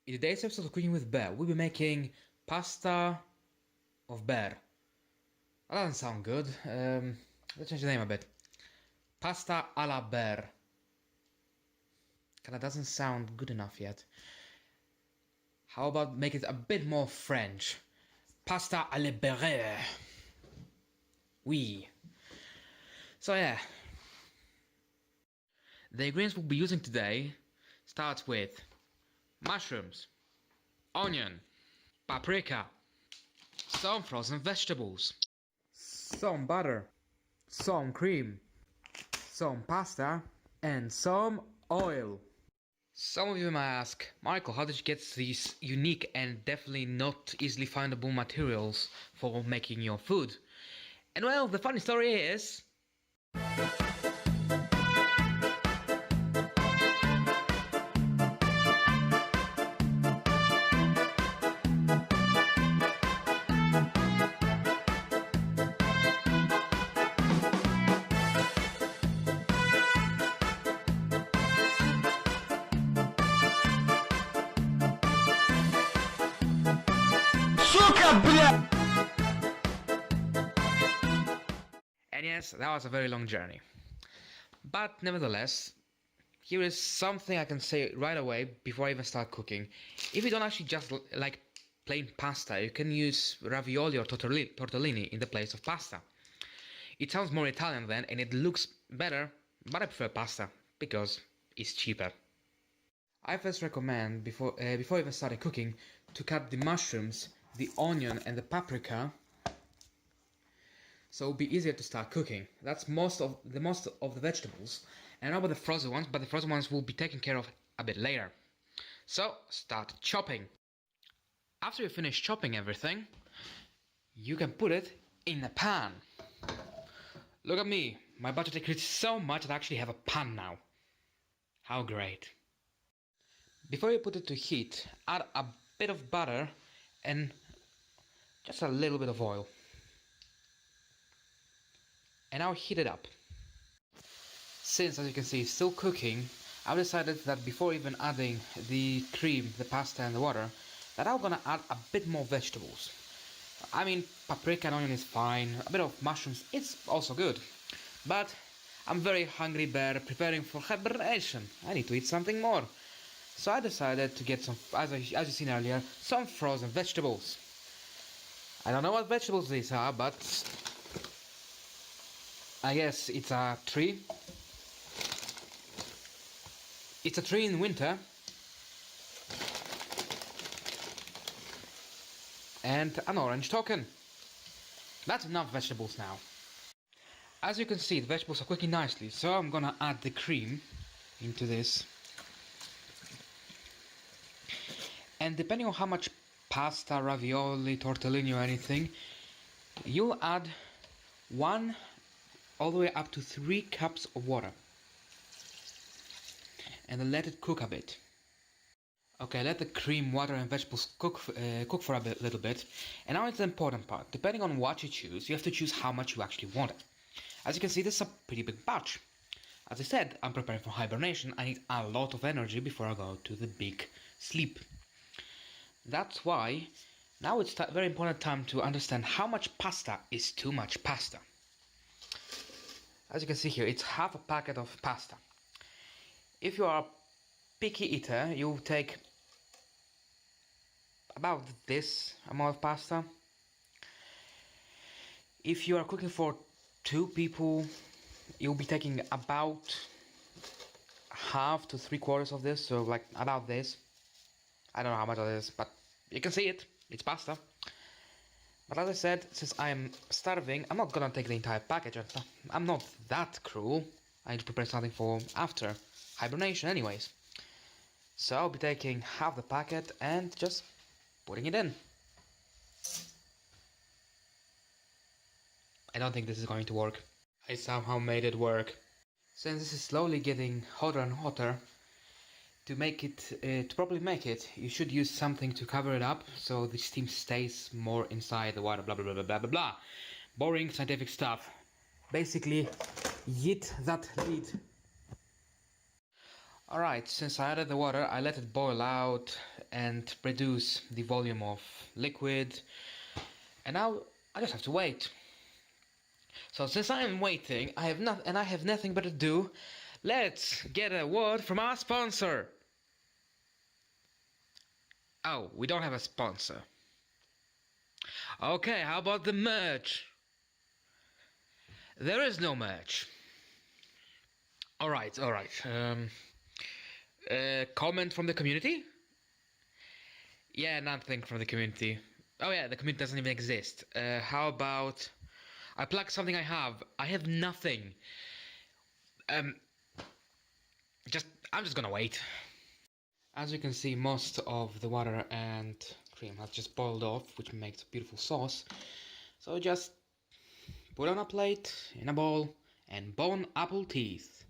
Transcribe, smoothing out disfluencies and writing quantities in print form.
In today's episode of Cooking with Bear, we'll be making pasta of bear. That doesn't sound good. Let's change the name a bit. Pasta alla bear. Kinda doesn't sound good enough yet. How about make it a bit more French? Pasta alla Beret. Oui. So yeah. The ingredients we'll be using today starts with mushrooms, onion, paprika, some frozen vegetables, some butter, some cream, some pasta, and some oil. Some of you might ask, Michael, how did you get these unique and definitely not easily findable materials for making your food? And well, the funny story is... And yes, that was a very long journey. But nevertheless, here is something I can say right away before I even start cooking. If you don't actually just like plain pasta, you can use ravioli or tortellini in the place of pasta. It sounds more Italian then, and it looks better, but I prefer pasta because it's cheaper. I first recommend, before even starting cooking, to cut the mushrooms, the onion and the paprika, so it'll be easier to start cooking. That's most of the vegetables. And now about the frozen ones, but the frozen ones will be taken care of a bit later. So start chopping. After you finish chopping everything, you can put it in a pan. Look at me, my budget increased so much that I actually have a pan now. How great. Before you put it to heat, add a bit of butter and just a little bit of oil. And now heat it up. Since, as you can see, it's still cooking, I've decided that before even adding the cream, the pasta and the water, that I'm gonna add a bit more vegetables. I mean, paprika and onion is fine, a bit of mushrooms, it's also good. But I'm very hungry bear, preparing for hibernation. I need to eat something more. So I decided to get some, as you seen earlier, some frozen vegetables. I don't know what vegetables these are, but I guess it's a tree. It's a tree in winter. And an orange token. That's enough vegetables now. As you can see, the vegetables are cooking nicely, so I'm gonna add the cream into this. And depending on how much pasta, ravioli, tortellini or anything, you'll add 1 all the way up to 3 cups of water. And then let it cook a bit. Okay, let the cream, water and vegetables cook for a little bit. And now it's the important part. Depending on what you choose, you have to choose how much you actually want it. As you can see, this is a pretty big batch. As I said, I'm preparing for hibernation. I need a lot of energy before I go to the big sleep. That's why now it's a very important time to understand how much pasta is too much pasta. As you can see here, it's half a packet of pasta. If you are a picky eater, you'll take about this amount of pasta. If you are cooking for 2 people, you'll be taking about half to 3/4 of this, so like about this. I don't know how much it is, but you can see it, it's pasta. But as I said, since I'm starving, I'm not gonna take the entire package. I'm not that cruel. I need to prepare something for after hibernation anyways. So I'll be taking half the packet and just putting it in. I don't think this is going to work. I somehow made it work. Since this is slowly getting hotter and hotter, to properly make it, you should use something to cover it up so the steam stays more inside the water, blah blah blah blah blah blah blah. Boring scientific stuff. Basically, yeet that lid. Alright, since I added the water, I let it boil out and reduce the volume of liquid. And now I just have to wait. So since I am waiting, I have nothing better to do. Let's get a word from our sponsor. Oh, we don't have a sponsor. Okay, how about the merch? There is no merch. Alright. Comment from the community? Yeah, nothing from the community. Oh yeah, the community doesn't even exist. How about I plug something I have? I have nothing. I'm just gonna wait. As you can see, most of the water and cream has just boiled off, which makes a beautiful sauce. So just put on a plate, in a bowl, and bone apple teeth.